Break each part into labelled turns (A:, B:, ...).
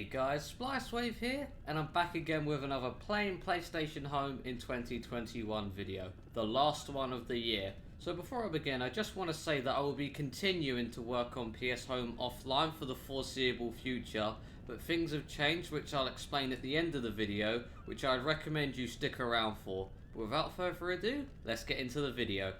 A: Hey guys, Splicewave here, and I'm back again with another playing PlayStation Home in 2021 video, the last one of the year. So before I begin, I just want to say that I will be continuing to work on PS Home offline for the foreseeable future, but things have changed which I'll explain at the end of the video, which I'd recommend you stick around for. But without further ado, let's get into the video.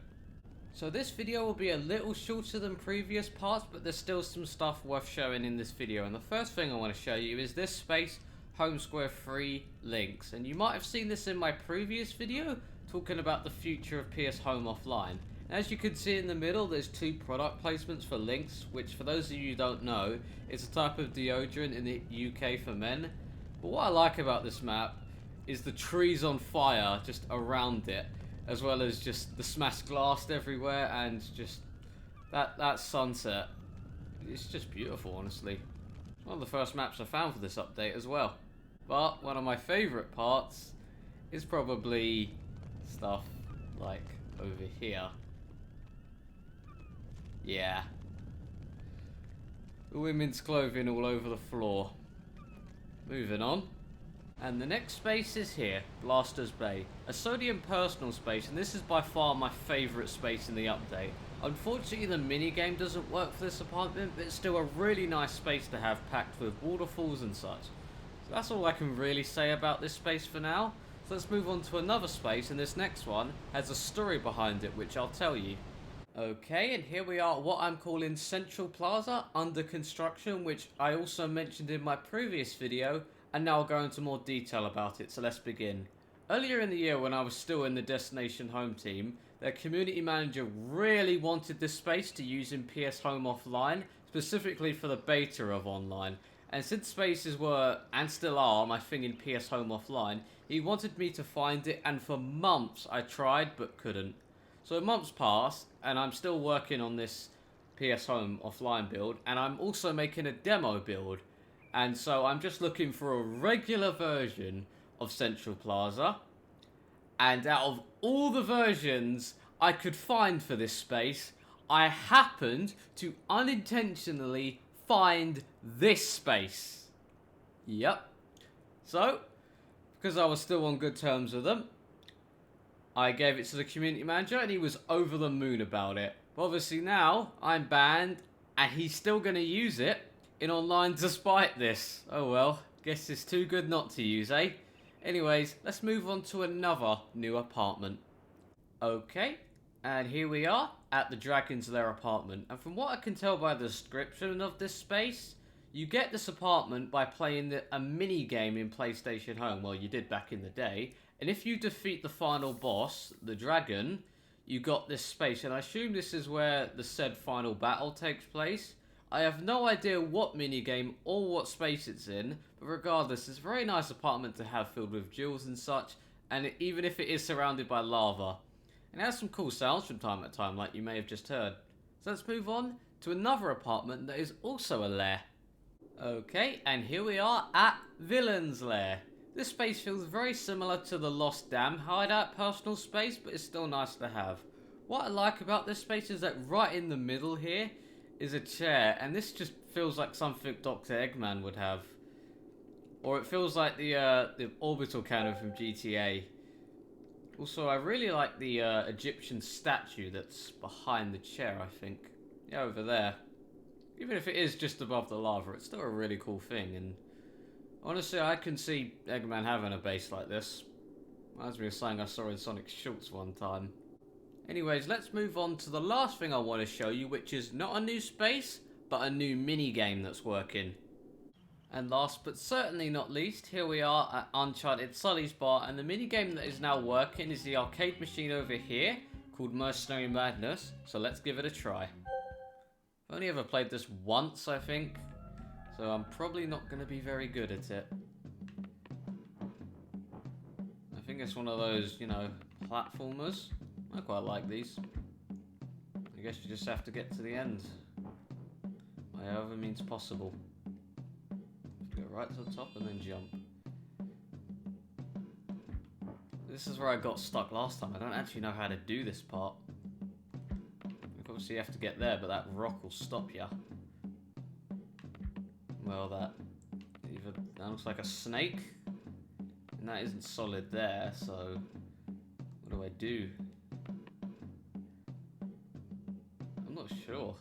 A: So this video will be a little shorter than previous parts, but there's still some stuff worth showing in this video. And the first thing I want to show you is this space, Home Square 3 links. And you might have seen this in my previous video, talking about the future of PS Home offline. And as you can see in the middle, there's two product placements for links, which for those of you who don't know, is a type of deodorant in the UK for men. But what I like about this map is the trees on fire just around it, as well as just the smashed glass everywhere, and just that sunset. It's just beautiful, honestly. It's one of the first maps I found for this update as well. But one of my favourite parts is probably stuff like over here. Yeah. The women's clothing all over the floor. Moving on. And the next space is here, Blaster's Bay, a sodium personal space, and this is by far my favourite space in the update. Unfortunately the minigame doesn't work for this apartment, but it's still a really nice space to have, packed with waterfalls and such. So that's all I can really say about this space for now. So let's move on to another space, and this next one has a story behind it, which I'll tell you. Okay, and here we are at what I'm calling Central Plaza, under construction, which I also mentioned in my previous video, and now I'll go into more detail about it, so let's begin. Earlier in the year, when I was still in the Destination Home team, their community manager really wanted this space to use in PS Home Offline, specifically for the beta of online. And since spaces were, and still are, my thing in PS Home Offline, he wanted me to find it, and for months I tried but couldn't. So months passed, and I'm still working on this PS Home Offline build, and I'm also making a demo build. And so I'm just looking for a regular version of Central Plaza. And out of all the versions I could find for this space, I happened to unintentionally find this space. Yep. So, because I was still on good terms with them, I gave it to the community manager and he was over the moon about it. But obviously now I'm banned and he's still going to use it in online despite this. Oh well, guess it's too good not to use, eh? Anyways, let's move on to another new apartment. Okay, and here we are at the Dragon's Lair apartment. And from what I can tell by the description of this space, you get this apartment by playing a mini game in PlayStation Home. Well, you did back in the day. And if you defeat the final boss, the dragon, you got this space. And I assume this is where the said final battle takes place. I have no idea what minigame or what space it's in, but regardless, it's a very nice apartment to have, filled with jewels and such, and even if it is surrounded by lava. And it has some cool sounds from time to time, like you may have just heard. So let's move on to another apartment that is also a lair. Okay, and here we are at Villain's Lair. This space feels very similar to the Lost Dam hideout personal space, but it's still nice to have. What I like about this space is that right in the middle here is a chair, and this just feels like something Dr. Eggman would have. Or it feels like the orbital cannon from GTA. Also, I really like the Egyptian statue that's behind the chair, I think. Yeah, over there. Even if it is just above the lava, it's still a really cool thing, and honestly, I can see Eggman having a base like this. Reminds me of something I saw in Sonic Shorts one time. Anyways, let's move on to the last thing I want to show you, which is not a new space, but a new mini-game that's working. And last but certainly not least, here we are at Uncharted Sully's Bar, and the mini-game that is now working is the arcade machine over here, called Mercenary Madness, so let's give it a try. I've only ever played this once, I think, so I'm probably not going to be very good at it. I think it's one of those, you know, platformers. I quite like these. I guess you just have to get to the end by however means possible. Go right to the top and then jump. This is where I got stuck last time. I don't actually know how to do this part. Obviously you have to get there, but that rock will stop you. Well, that either That looks like a snake. And that isn't solid there, so what do I do? I'm not sure.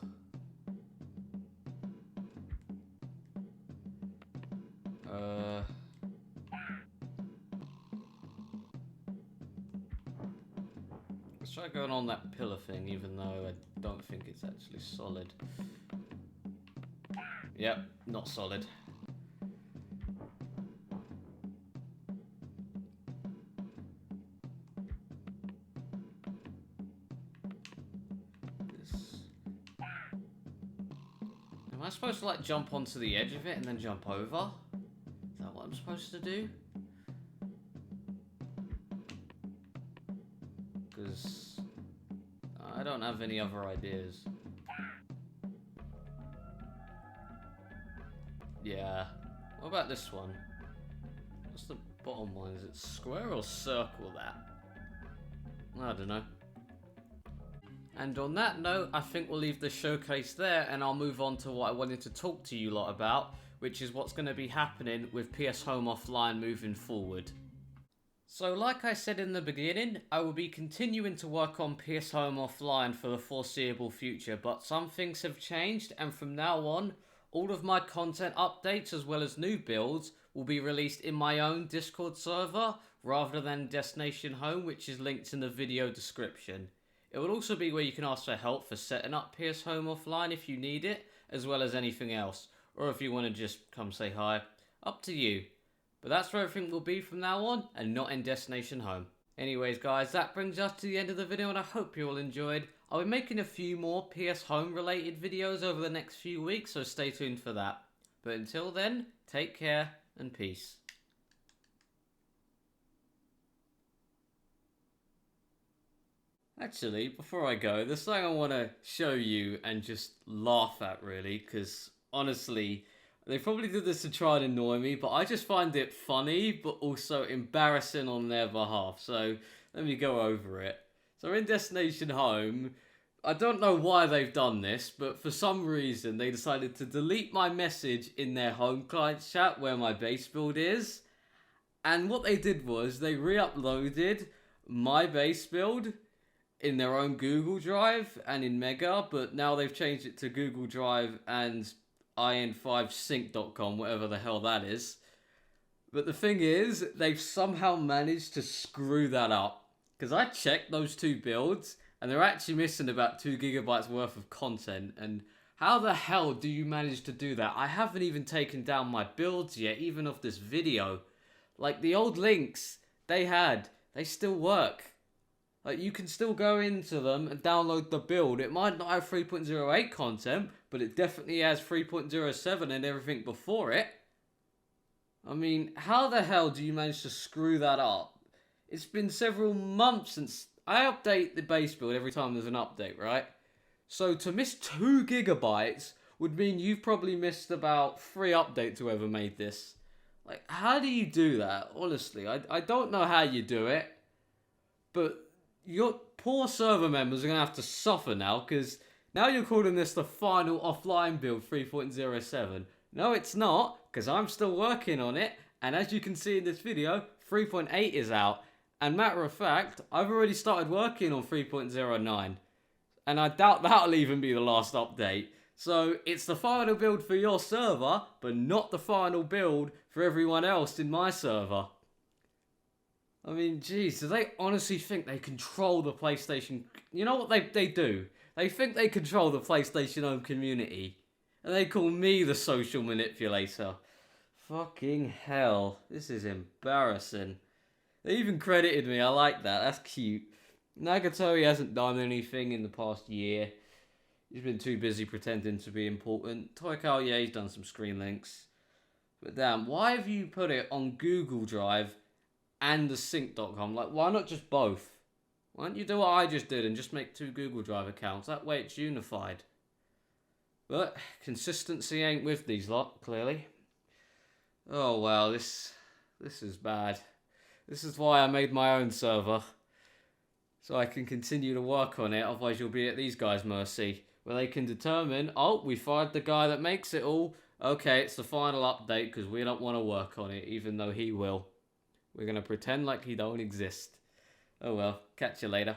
A: Let's try going on that pillar thing, even though I don't think it's actually solid. Yep, not solid. Am I supposed to like jump onto the edge of it and then jump over? Is that what I'm supposed to do? Because I don't have any other ideas. Yeah. What about this one? What's the bottom one? Is it square or circle that? I don't know. And on that note, I think we'll leave the showcase there and I'll move on to what I wanted to talk to you lot about, which is what's going to be happening with PS Home Offline moving forward. So like I said in the beginning, I will be continuing to work on PS Home Offline for the foreseeable future, but some things have changed and from now on, all of my content updates as well as new builds will be released in my own Discord server rather than Destination Home, which is linked in the video description. It will also be where you can ask for help for setting up PS Home Offline if you need it, as well as anything else, or if you want to just come say hi, up to you. But that's where everything will be from now on, and not in Destination Home. Anyways guys, that brings us to the end of the video and I hope you all enjoyed. I'll be making a few more PS Home related videos over the next few weeks, so stay tuned for that. But until then, take care and peace. Actually, before I go, there's something I want to show you and just laugh at really, because honestly, they probably did this to try and annoy me, but I just find it funny, but also embarrassing on their behalf. So let me go over it. So in Destination Home, I don't know why they've done this, but for some reason they decided to delete my message in their home client chat where my base build is. And what they did was they re-uploaded my base build in their own Google Drive and in Mega, but now they've changed it to Google Drive and in5sync.com, whatever the hell that is. But the thing is, they've somehow managed to screw that up. Because I checked those two builds, and they're actually missing about 2 gigabytes worth of content. And how the hell do you manage to do that? I haven't even taken down my builds yet, even of this video. Like, the old links they still work. Like, you can still go into them and download the build. It might not have 3.08 content, but it definitely has 3.07 and everything before it. I mean, how the hell do you manage to screw that up? It's been several months since I update the base build every time there's an update, right? So to miss 2 gigabytes would mean you've probably missed about 3 updates whoever made this. Like, how do you do that? Honestly, I don't know how you do it, but your poor server members are going to have to suffer now, because now you're calling this the final offline build 3.07. No, it's not, because I'm still working on it, and as you can see in this video, 3.8 is out. And matter of fact, I've already started working on 3.09, and I doubt that'll even be the last update. So it's the final build for your server, but not the final build for everyone else in my server. I mean, geez, do they honestly think they control the PlayStation? You know what they do? They think they control the PlayStation Home community. And they call me the social manipulator. Fucking hell. This is embarrassing. They even credited me. I like that. That's cute. Nagatomi hasn't done anything in the past year. He's been too busy pretending to be important. Toykawa, yeah, he's done some screen links. But damn, why have you put it on Google Drive and the sync.com? Like, why not just both? Why don't you do what I just did and just make 2 Google Drive accounts? That way it's unified. But consistency ain't with these lot, clearly. Oh well, this is bad. This is why I made my own server. So I can continue to work on it, otherwise you'll be at these guys' mercy. Where they can determine, oh, we fired the guy that makes it all, Okay, it's the final update because we don't want to work on it, even though he will. We're going to pretend like he don't exist. Oh well, catch you later.